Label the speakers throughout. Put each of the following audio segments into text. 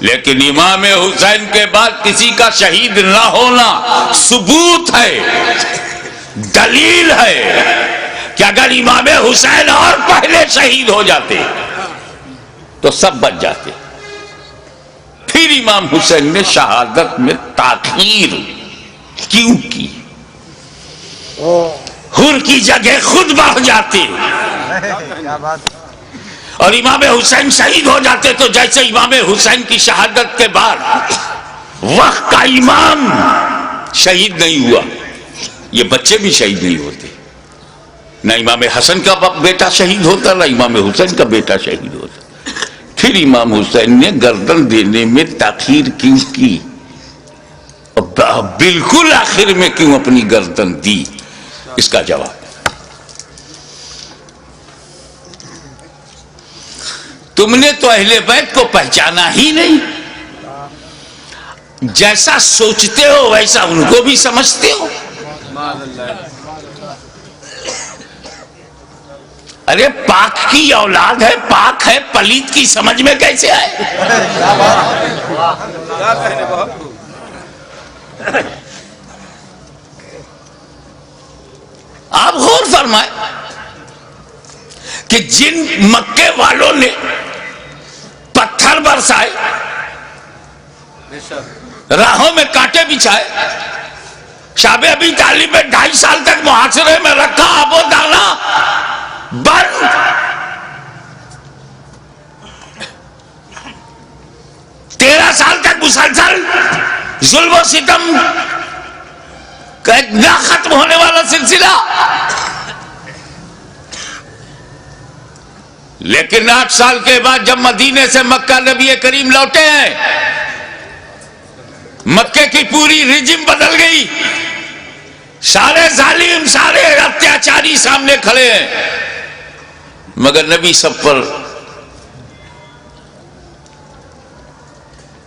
Speaker 1: لیکن امام حسین کے بعد کسی کا شہید نہ ہونا ثبوت ہے، دلیل ہے کہ اگر امام حسین اور پہلے شہید ہو جاتے تو سب بچ جاتے۔ پھر امام حسین نے شہادت میں تاخیر کیوں کی؟ حر کی جگہ خود بڑھ جاتے اور امام حسین شہید ہو جاتے تو جیسے امام حسین کی شہادت کے بعد وقت کا امام شہید نہیں ہوا، یہ بچے بھی شہید نہیں ہوتے، نہ امام حسن کا بیٹا شہید ہوتا نہ امام حسین کا بیٹا شہید ہوتا۔ پھر امام حسین نے گردن دینے میں تاخیر کیوں کی؟ بالکل آخر میں کیوں اپنی گردن دی؟ اس کا جواب تم نے تو اہل بیت کو پہچانا ہی نہیں، جیسا سوچتے ہو ویسا ان کو بھی سمجھتے ہو۔ ارے پاک کی اولاد ہے، پاک ہے، پلیت کی سمجھ میں کیسے آئے؟ آپ غور فرمائیں کہ جن مکے والوں نے پتھر برسائے، راہوں میں کانٹے بچھائے، شاب ابی طالب میں 2.5 سال تک محاصرے میں رکھا، آب و دانا بند، 13 سال تک مسلسل ظلم و ستم کا ایک نہ ختم ہونے والا سلسلہ، لیکن 8 سال کے بعد جب مدینے سے مکہ نبی کریم لوٹے ہیں، مکے کی پوری رجم بدل گئی، سارے ظالم سارے اتیاچاری سامنے کھڑے ہیں، مگر نبی سب پر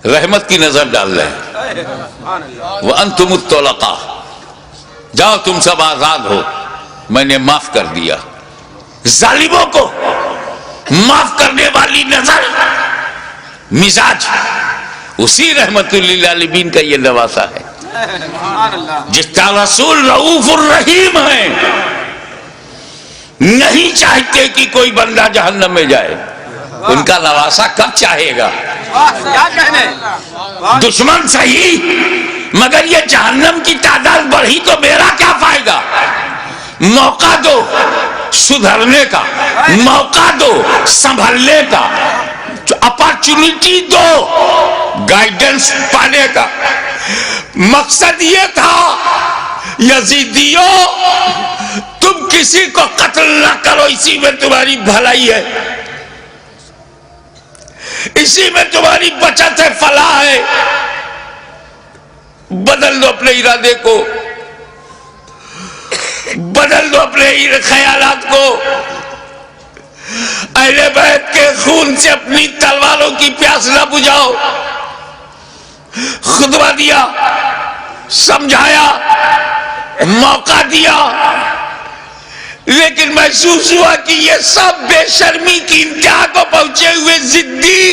Speaker 1: رحمت کی نظر ڈال رہے ہیں۔ وَأَنْتُمُ الطُّلَقَاءُ، جاؤ تم سب آزاد ہو، میں نے معاف کر دیا۔ ظالموں کو معاف کرنے والی نظر، مزاج، اسی رحمت للعالمین کا یہ نواسا ہے، جس کا رسول رؤوف الرحیم ہے، نہیں چاہتے کہ کوئی بندہ جہنم میں جائے، ان کا نواسا کب چاہے گا؟ دشمن صحیح، مگر یہ جہنم کی تعداد بڑھی تو میرا کیا فائدہ؟ موقع دو سدھرنے کا، موقع دو سنبھلنے کا، اپارچونٹی دو گائیڈنس پانے کا۔ مقصد یہ تھا یزیدیوں تم کسی کو قتل نہ کرو، اسی میں تمہاری بھلائی ہے، اسی میں تمہاری بچت ہے، فلاح ہے۔ بدل دو اپنے ارادے کو، بدل دو اپنے خیالات کو، اہل بیت کے خون سے اپنی تلواروں کی پیاس نہ بجھاؤ۔ خطبہ دیا، سمجھایا، موقع دیا، لیکن محسوس ہوا کہ یہ سب بے شرمی کی انتہا کو پہنچے ہوئے ضدی،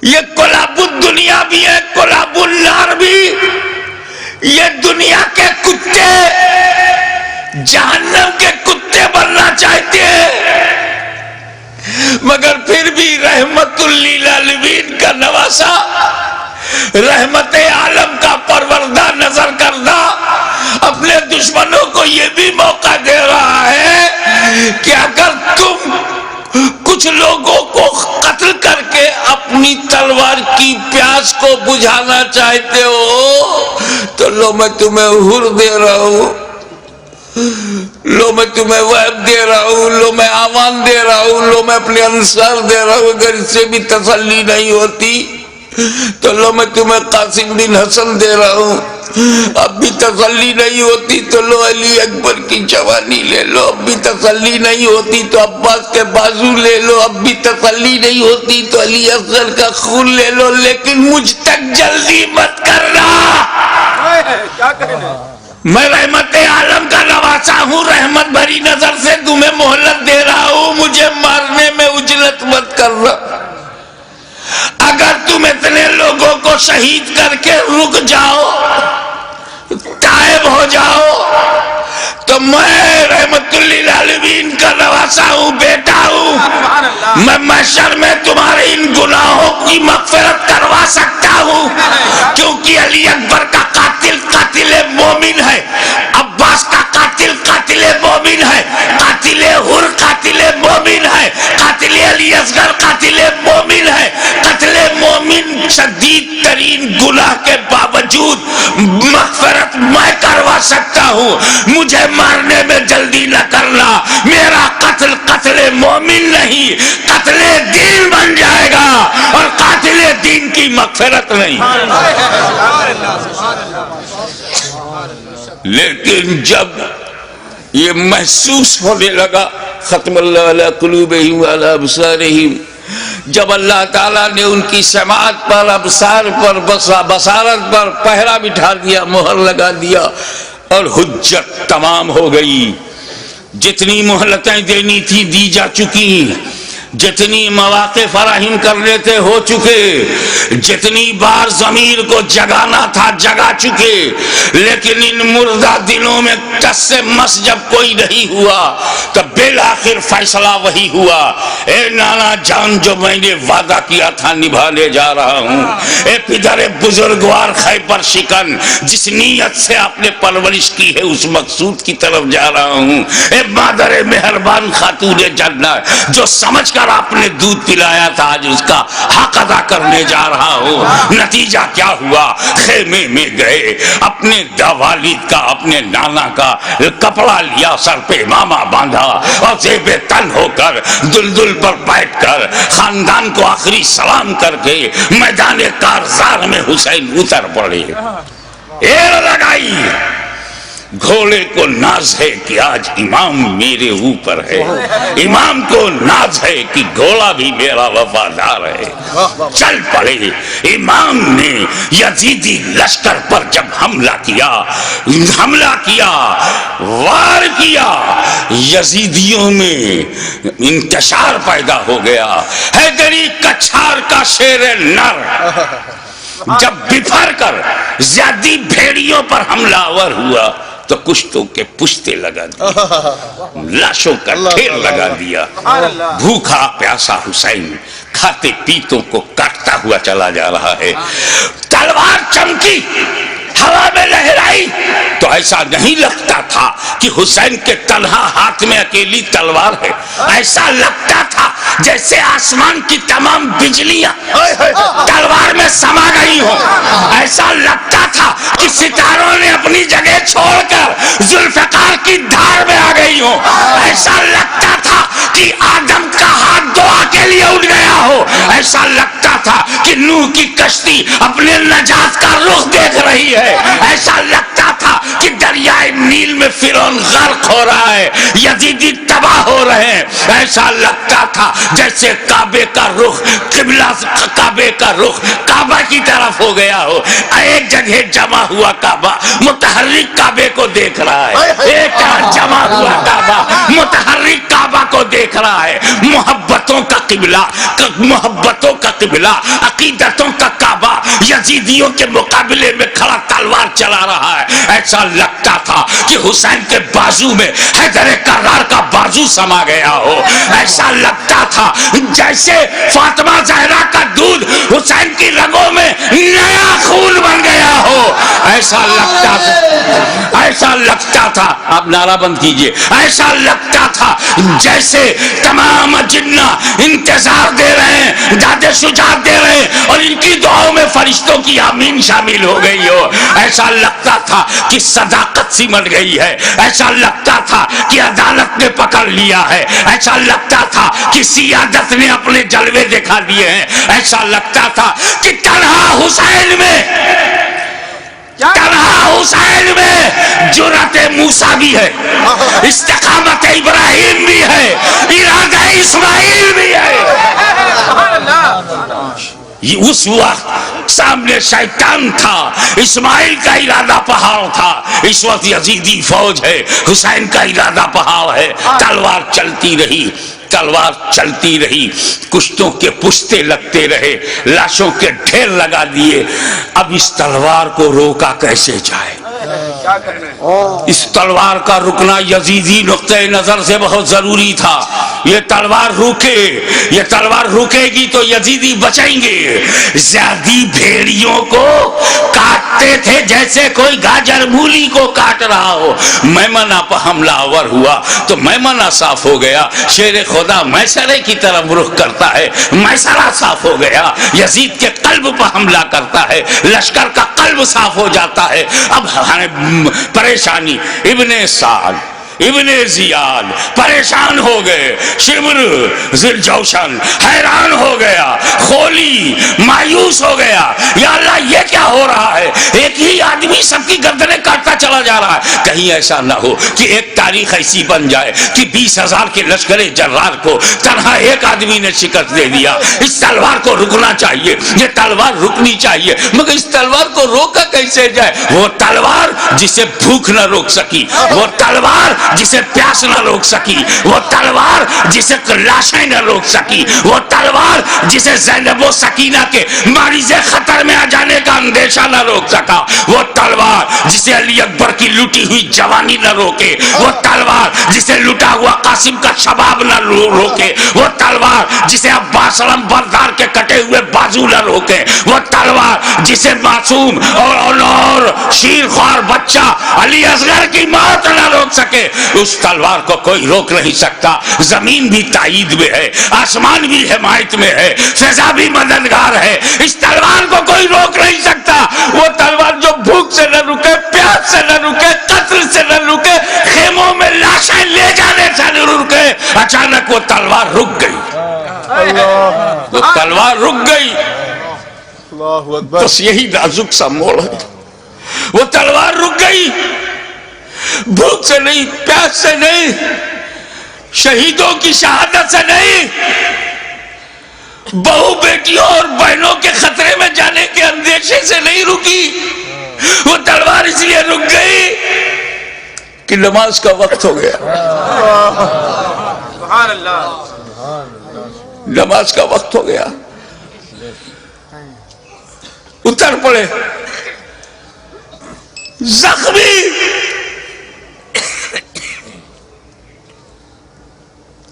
Speaker 1: یہ کلاب الدنیا بھی ہے، کلاب النار بھی، یہ دنیا کے کتے جہنم کے کتے بننا چاہتے ہیں، مگر پھر بھی رحمت للعالمین کا نواسا، رحمت عالم کا پروردہ نظر کردہ اپنے دشمنوں کو یہ بھی موقع دے رہا ہے کہ اگر تم کچھ لوگوں کو قتل کر کے اپنی تلوار کی پیاس کو بجھانا چاہتے ہو تو لو میں تمہیں حر دے رہا ہوں، لو میں تمہیں وہب دے رہا ہوں، لو میں آمان دے رہا ہوں، لو میں اپنے انصار دے رہا ہوں۔ اگر اس سے بھی تسلی نہیں ہوتی تو لو میں تمہیں قاسم بن حسن دے رہا ہوں، اب بھی تسلی نہیں ہوتی تو لو علی اکبر کی جوانی لے لو، اب بھی تسلی نہیں ہوتی تو عباس کے بازو لے لو، اب بھی تسلی نہیں ہوتی تو علی اصغر کا خون لے لو، لیکن مجھ تک جلدی مت کرنا، میں رحمت عالم کا نواسا ہوں، رحمت بھری نظر سے تمہیں مہلت دے رہا ہوں، مجھے مارنے میں اجلت مت کرنا۔ کو شہید کر کے رک جاؤ، تائب ہو جاؤ، تو میں رحمت للعالمین کا نواسا ہوں، بیٹا ہوں، میں محشر میں تمہارے ان گناہوں کی مغفرت کروا سکتا ہوں، کیونکہ علی اکبر کا قاتل قاتل مومن ہے، عباس کا قاتل قاتل مومن ہے، قاتل حر قاتل مومن ہے، قاتل علی اصغر قاتل مومن ہے۔ قتل مومن شدید ترین گناہ کے باوجود مغفرت میں کروا سکتا ہوں، مجھے مارنے میں جلدی نہ کرنا، میرا قتل قتل مومن نہیں، قتل دین بن جائے گا، اور قاتل دین کی مغفرت نہیں۔ لیکن جب یہ محسوس ہونے لگا، ختم اللہ علی قلوبہم وعلی ابصارہم، جب اللہ تعالیٰ نے ان کی سماعت پر، ابصار پر، بصارت پر پہرا بٹھا دیا، مہر لگا دیا، اور حجت تمام ہو گئی، جتنی مہلتیں دینی تھی دی جا چکی، جتنی مواقع فراہم کرنے تھے ہو چکے، جتنی بار ضمیر کو جگانا تھا جگا چکے، لیکن ان مردہ دنوں میں ٹس سے مس جب کوئی نہیں ہوا تو بالآخر فیصلہ وہی ہوا، اے نانا جان جو میں نے وعدہ کیا تھا نبھانے جا رہا ہوں، اے پدر بزرگوار خیبر شکن جس نیت سے آپ نے پرورش کی ہے اس مقصود کی طرف جا رہا ہوں، اے مادر مہربان خاتون جنت جو سمجھ کر آپ نے دودھ پلایا تھا آج اس کا حق ادا کرنے جا رہا ہوں۔ نتیجہ کیا ہوا؟ خیمے میں گئے، اپنے والد کا اپنے نانا کا کپڑا لیا، سر پہ امامہ باندھا، اور زیب تن ہو کر دلدل پر بیٹھ کر خاندان کو آخری سلام کر کے میدان کارزار میں حسین اتر پڑے، ایر لگائی۔ گھوڑے کو ناز ہے کہ آج امام میرے اوپر ہے، امام کو ناز ہے کہ گھوڑا بھی میرا وفادار ہے۔ چل پڑے، امام نے یزیدی لشکر پر جب حملہ کیا، وار کیا، یزیدیوں میں انتشار پیدا ہو گیا۔ حیدری کچھار کا شیر نر جب بفر کر زیادی بھیڑیوں پر حملہ آور ہوا تو کشتوں کے پشتے لگا دیا، لاشوں کا ڈھیر لگا دیا۔ بھوکا پیاسا حسین کھاتے پیتوں کو کاٹتا ہوا چلا جا رہا ہے، تلوار چمکی، ہوا میں لہرائی تو ایسا نہیں لگتا تھا کہ حسین کے تنہا ہاتھ میں اکیلی تلوار ہے، ایسا لگتا تھا جیسے آسمان کی تمام بجلیاں تلوار میں سما گئی ہوں، ایسا لگتا تھا کہ ستاروں نے اپنی جگہ چھوڑ کر ذوالفقار کی دھار میں آ گئی ہوں، ایسا لگتا تھا کہ آدم کا ہاتھ دعا کے لیے اٹھ گیا ہو، ایسا لگتا تھا کہ نوح کی کشتی اپنے نجات کا رخ دیکھ رہی ہے، ایسا لگتا تھا کہ دریائے نیل میں فرعون غرق ہو رہا ہے، یزیدی تباہ ہو رہے ہیں، ایسا لگتا تھا جیسے کعبے کا رخ قبلہ، کعبے کا رخ کعبہ کی طرف ہو گیا ہو، ایک جگہ جمع ہوا کعبہ متحرک کعبے کو دیکھ رہا ہے، ایک جمع ہوا کعبہ متحرک کعبہ کو دیکھ رہا ہے، محبتوں کا قبلہ، عقیدتوں کا کعبہ یزیدیوں کے مقابلے میں کھڑا تلوار چلا رہا ہے۔ ایسا لگتا تھا کہ حسین کے بازو میں حیدر کرار کا بازو سما گیا ہو، ایسا لگتا تھا جیسے فاطمہ زہرا کا دودھ حسین کی رگوں میں نیا خون بن گیا ہو، ایسا لگتا تھا آپ نعرہ بند کیجئے، ایسا لگتا تھا جیسے تمام جنہ انتظار دے رہے ہیں، داد شجاعت دے رہے ہیں، اور ان کی دعاؤں میں فرشتوں کی آمین شامل ہو گئی ہو، ایسا لگتا تھا کہ صداقت سمٹ گئی ہے، ایسا لگتا تھا کہ عدالت نے پکڑ لیا ہے، ایسا لگتا تھا کہ سیادت نے اپنے جلوے دکھا دیے ہیں، ایسا لگتا تھا کہ تنہا حسین میں جرأت موسیٰ بھی ہے، استقامت ابراہیم بھی ہے، ارادہ اسماعیل بھی ہے۔ اس وقت سامنے شیطان تھا، اسماعیل کا ارادہ پہاڑ تھا، اس وقت یزیدی فوج ہے، حسین کا ارادہ پہاڑ ہے. تلوار چلتی رہی، تلوار چلتی رہی، کشتوں کے پشتے لگتے رہے، لاشوں کے ڈھیر لگا دیے. اب اس تلوار کو روکا کیسے جائے؟ اس تلوار کا رکنا یزیدی نقطہ نظر سے بہت ضروری تھا. یہ تلوار روکے، یہ تلوار روکے گی تو یزیدی بچیں گے. زیادی بھیڑیوں کو کاٹتے تھے جیسے کوئی گاجر مولی کو کاٹ رہا ہو. میمنہ پر حملہ آور ہوا تو میمنہ صاف ہو گیا. شیر خدا میسرے کی طرف رخ کرتا ہے، میسرہ صاف ہو گیا. یزید کے قلب پر حملہ کرتا ہے، لشکر کا قلب صاف ہو جاتا ہے. اب پریشانی. ابن سعد، ابن زیاد پریشان ہو گئے. شمر ذل جوشن حیران ہو گیا. خولی مایوس ہو گیا. یا اللہ یہ کیا ہو رہا ہے؟ ایک ہی آدمی سب کی گردنیں کاٹتا چلا جا رہا ہے. کہیں ایسا نہ ہو کہ ایک تاریخ ایسی بن جائے کہ 20,000 کے لشکر جرار کو تنہا ایک آدمی نے شکست دے دیا. اس تلوار کو رکنا چاہیے، یہ تلوار رکنی چاہیے. مگر اس تلوار کو روکا کیسے جائے؟ وہ تلوار جسے بھوک نہ روک سکی، وہ تلوار جسے پیاس نہ روک سکی، وہ تلوار جسے لاشیں نہ روک سکی، وہ تلوار جسے زینب و سکینہ کے مریض خطر میں آ جانے کا اندیشہ نہ روک سکا، وہ تلوار جسے علی اکبر کی لوٹی ہوئی جوانی نہ روکے، وہ تلوار جسے لٹا ہوا قاسم کا شباب نہ روکے، وہ تلوار جسے عباس علم بردار کے کٹے ہوئے بازو نہ روکے، وہ تلوار جسے معصوم اور شیر خوار بچہ علی اصغر کی موت نہ روک سکے. اس تلوار کو کوئی روک نہیں سکتا. زمین بھی تائید میں ہے، آسمان بھی حمایت میں ہے، فضا بھی مددگار ہے. اس تلوار کو کوئی روک نہیں سکتا. وہ تلوار جو بھوک سے نہ رکے، پیاس سے نہ رکے، قتل سے نہ رکے، خیموں میں لاشیں لے جانے سے نہ رکے. اچانک وہ تلوار رک گئی. وہ تلوار رک گئی. بس یہی نازک سا موڑ ہے. وہ تلوار رک گئی. بھوک سے نہیں، پیاس سے نہیں، شہیدوں کی شہادت سے نہیں، بہو بیٹیوں اور بہنوں کے خطرے میں جانے کے اندیشے سے نہیں رکی. وہ تلوار اس لیے رک گئی کہ نماز کا وقت ہو گیا. سبحان اللہ، نماز کا وقت ہو گیا. اتر پڑے زخمی،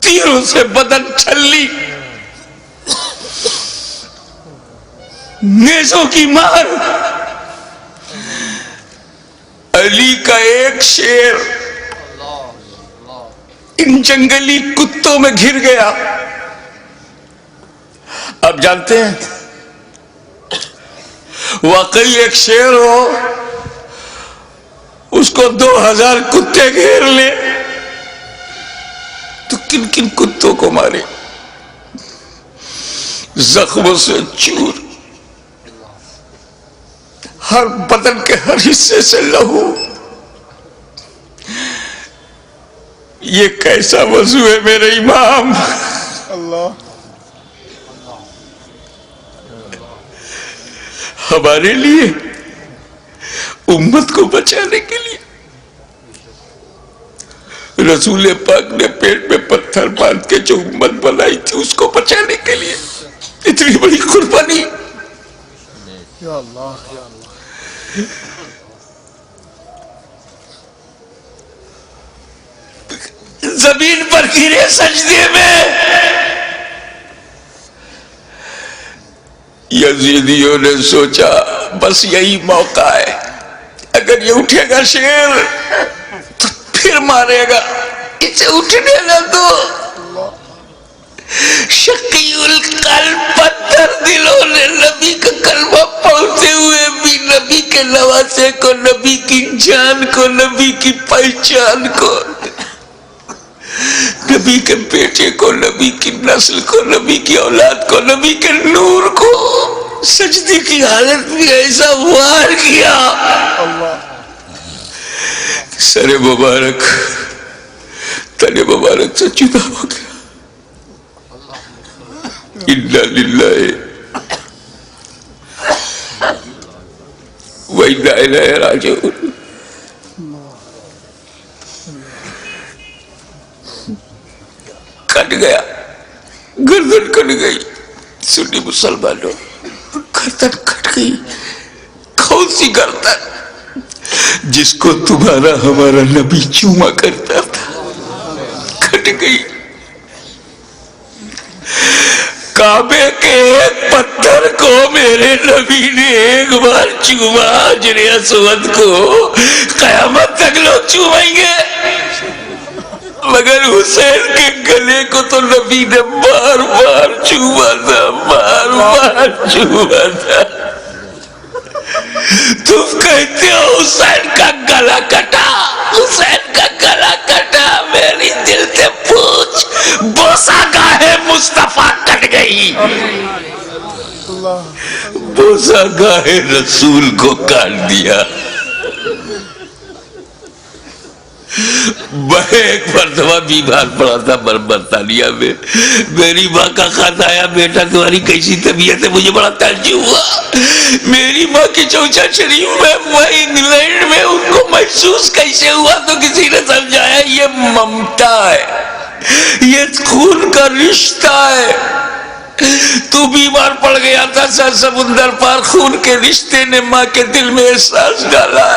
Speaker 1: تیروں سے بدن چھلی، نیزوں کی مار. علی کا ایک شیر ان جنگلی کتوں میں گھر گیا. آپ جانتے ہیں واقعی ایک شیر ہو، اس کو 2000 کتے گھیر لے تو کن کن کتوں کو مارے. زخموں سے چور، ہر بدن کے ہر حصے سے لہو. یہ کیسا وضو ہے میرے امام؟ اللہ ہمارے لیے، امت کو بچانے کے لیے رسول پاک نے پیٹ میں پتھر باندھ کے جو امت بنائی تھی اس کو بچانے کے لیے اتنی بڑی قربانی. یا اللہ یا اللہ. زمین پر گرے سجدے میں. یزیدیوں نے سوچا بس یہی موقع ہے، اگر یہ اٹھے گا شیر تو پھر مارے گا، اسے اٹھنے نہ دو. شقی القلب پتھر دلوں نے نبی کا کلمہ پڑھتے ہوئے بھی نبی کے نواسے کو، نبی کی جان کو، نبی کی پہچان کو، نبی کے بیٹے کو، نبی کی نسل کو، نبی کی اولاد کو، نبی کے نور کو سجدے کی حالت میں ایسا وار کیا. سر مبارک تن مبارک سے جدا ہو گیا. انا للہ وإنا إليه راجعون. کٹ گیا، گردن کٹ گئی. سنی مسلمانوں، گردن کٹ گئی. کون سی گردن؟ جس کو تمہارا ہمارا نبی چوما کرتا تھا، کٹ گئی. کعبے کے ایک پتھر کو میرے نبی نے ایک بار چوما، حجر اسود کو. قیامت تک لوگ چومیں گے، مگر حسین کے گلے کو تو نبی نے بار بار چوما تھا، بار بار چوما تھا. تم کہتے ہو حسین کا گلا کٹا، حسین کا گلا کٹا. میری دل سے پوچھ، بوسہ گاہ مصطفیٰ کٹ گئی، بوسہ گاہ رسول کو کاٹ دیا. میں ایک مرتبہ بیمار پڑا تھا برطانیہ میں. میری ماں کا خط آیا، بیٹا تمہاری کیسی طبیعت ہے؟ مجھے بڑا تعجب ہوا. میری ماں کی چوچا شریف میں انگلینڈ میں، ان کو محسوس کیسے ہوا؟ تو کسی نے سمجھایا یہ ممتا ہے، یہ خون کا رشتہ ہے. تو بیمار پڑ گیا تھا، سر سمندر پار خون کے رشتے نے ماں کے دل میں احساس ڈالا.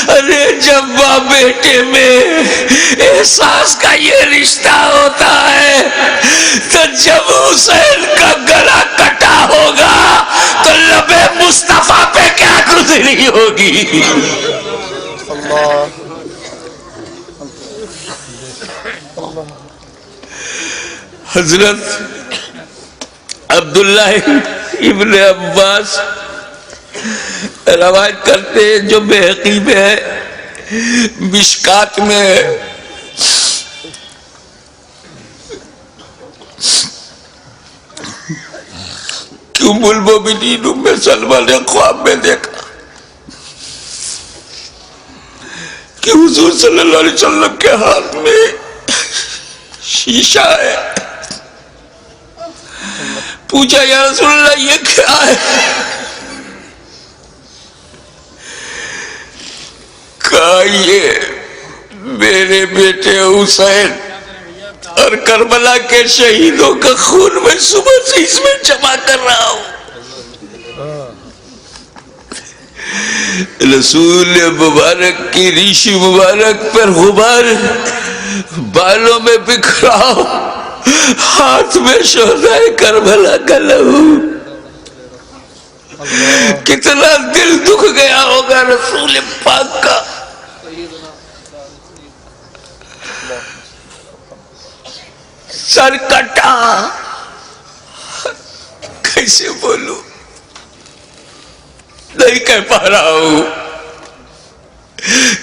Speaker 1: ارے جب ماں بیٹے میں احساس کا یہ رشتہ ہوتا ہے، تو جب حسین کا گلا کٹا ہوگا تو لبے مصطفیٰ پہ کیا گزری ہوگی. حضرت عبداللہ ابن عباس روایت کرتے ہیں، جو بحقی میں ہے، مشکات میں ہے، کہ ام المومنین ام سلمہ نے خواب میں دیکھا کہ حضور صلی اللہ علیہ وسلم کے ہاتھ میں شیشہ ہے. پوچھا یا رسول اللہ یہ کیا ہے؟ کہا یہ میرے بیٹے حسین اور کربلا کے شہیدوں کا خون میں صبح سے اس میں جمع کر رہا ہوں. رسول مبارک کی ریش مبارک پر غبار بالوں میں بکھرا، ہاتھ میں شہدائے کربلا کا لہو. کتنا دل دکھ گیا ہوگا رسول پاک کا. سر کٹا، کیسے بولوں، نہیں کہہ پا رہا ہوں.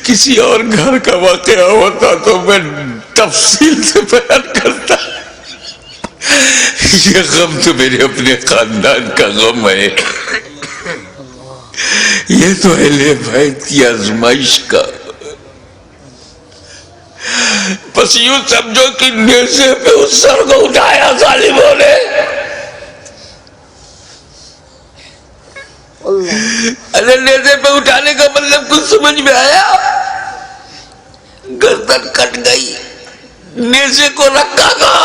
Speaker 1: کسی اور گھر کا واقعہ ہوتا تو میں تفصیل سے بیان کرتا. یہ غم تو میرے اپنے خاندان کا غم ہے، یہ تو اہل بیت کی آزمائش کا. بس یوں سمجھو کہ نیزے پہ اس سر کو اٹھایا ظالموں نے. ارے نیزے پہ اٹھانے کا مطلب کچھ سمجھ میں آیا؟ گردن کٹ گئی، نیزے کو رکھا گا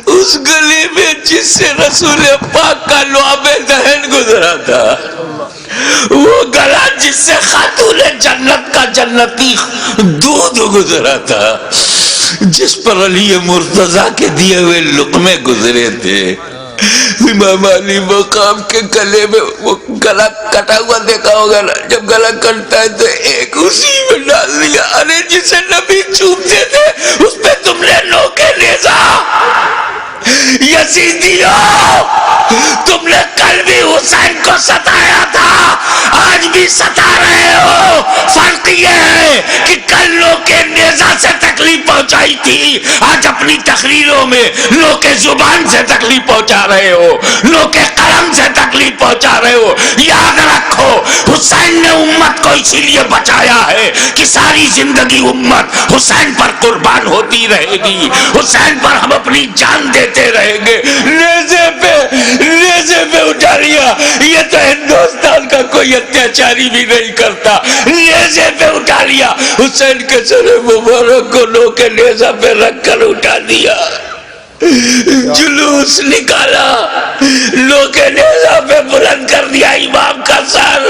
Speaker 1: اس گلی میں جس سے رسول پاک کا لعاب دہن گزرا تھا، وہ گلا جس سے خاتون جنت کا جنتی دودھ گزرا تھا، جس پر علی مرتضیٰ کے دیے ہوئے لقمے گزرے تھے. امام علی مقام کے گلے میں وہ گلا کٹا ہوا دیکھا ہوگا نا، جب گلا کٹتا ہے تو ایک اسی میں ڈال دیا. ارے جسے نبی چومتے تھے اس پہ تم نے نوکے نیزا. یزیدیوں، تم نے کل بھی حسین کو ستایا تھا، آج بھی ستا رہے ہو. فرق یہ ہے کہ کل نوکے نیزا سے تکلیف پہنچائی تھی، آج اپنی تقریروں میں نوکے زبان سے تکلیف پہنچا رہے ہو، نوکے قلم سے تکلیف پہنچا رہے ہو. یاد رکھو، حسین نے امت کو اسی لیے بچایا ہے کہ ساری زندگی امت حسین پر قربان ہوتی رہے گی، حسین پر ہم اپنی جان دیتے رہیں گے. نیزے پہ اٹھا لیا، یہ تو ہندوستان کا کوئی اتیاچاری بھی نہیں کرتا. نیزے پہ اٹھا لیا, حسین کے سر مبارک کو لو کے نیزہ پہ رکھ کر اٹھا دیا, جلوس نکالا, لو کے نیزہ پہ بلند کر دیا امام کا سر,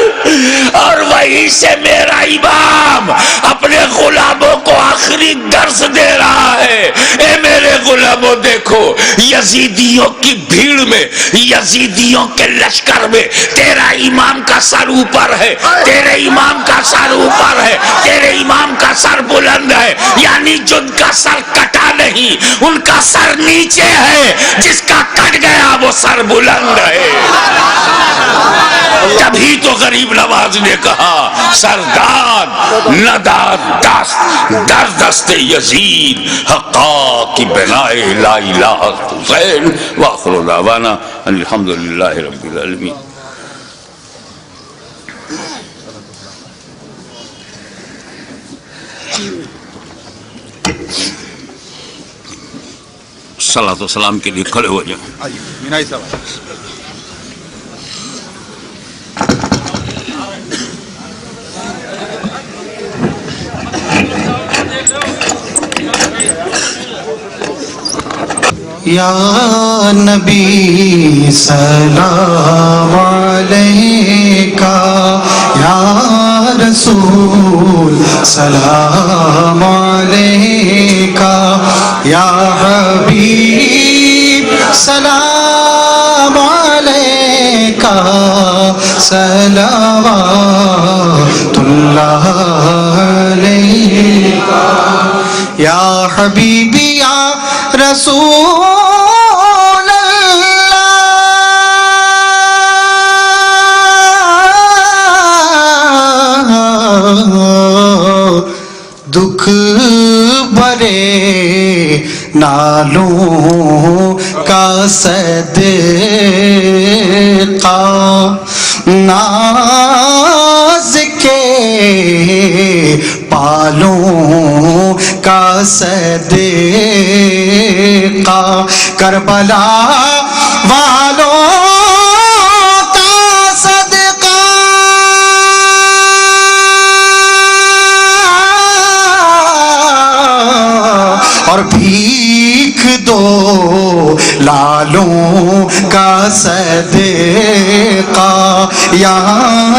Speaker 1: اور وہیں سے میرا امام اپنے غلاموں کو آخری درس دے رہا ہے. اے میرے غلاموں, دیکھو یزیدیوں کی بھیڑ میں, یزیدیوں کے لشکر میں تیرا امام کا سر اوپر ہے, تیرے امام کا سر اوپر ہے, تیرے امام کا سر بلند ہے, یعنی جن کا سر کٹا نہیں ان کا سر نیچے ہے, جس کا کٹ گیا وہ سر بلند ہے. تبھی تو غریب نواز نے کہا سرداد نداد در دست یزید حقا کی بنائے لا الہ حسین. وآخر دعوانا الحمدللہ رب العالمین. صلاۃ و سلام کے لیے کھڑے ہو جائیں.
Speaker 2: مینائی صاحب
Speaker 3: یا نبی سلام علیکہ, یا رسول سلام علیکہ, یا حبیب سلام علیکہ, صلوات اللہ علیکہ, یا حبیبی یا رسول دکھ بھرے نالوں کا صدقہ, ناز کے پالوں کا صدقہ, کربلا والوں کا صدقہ, اور بھیک دو لالوں کا صدقہ. یا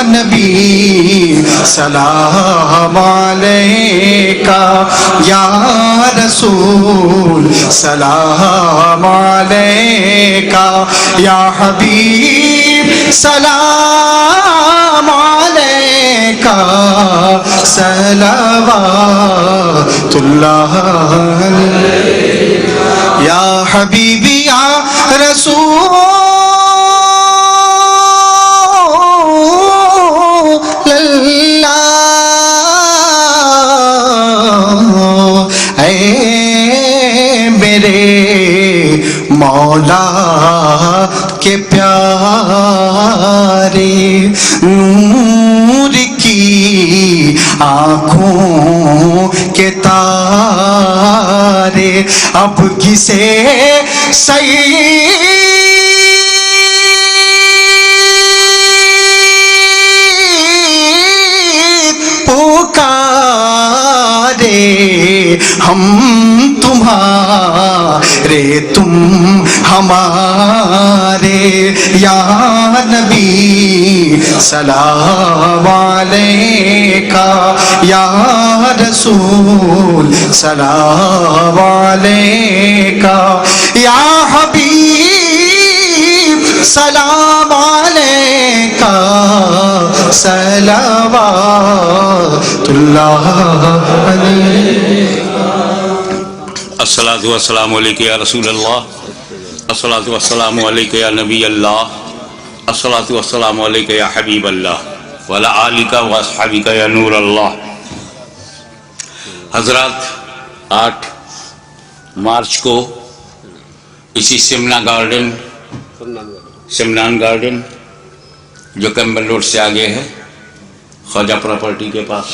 Speaker 3: نبی سلام علیکہ, یا رسول سلام علیکہ, یا حبیب سلام علیکہ, صلوات اللہ علیکہ, یا حبیبی یا رسول اللہ, اے میرے مولا کے پیارے, نور کی آنکھوں کے تارے, اب کسے سید پکارے, ہم تمہارے تم ہمارے, یا نبی سلام علیکہ, یا رسول سلام علیکہ, یا حبیب سلام علیکہ, صلوات اللہ علیکہ.
Speaker 1: الصلاۃ والسلام علیکہ یا رسول اللہ, الصلاۃ والسلام علیکہ یا نبی اللہ, الصلاۃ والسلام علیکہ یا حبیب اللہ, وعلی آلکہ واصحابکہ یا نور اللہ. حضرات, 8 مارچ کو اسی سمنان گارڈن جو کیمبل روڈ سے آگے ہے, خواجہ پراپرٹی کے پاس,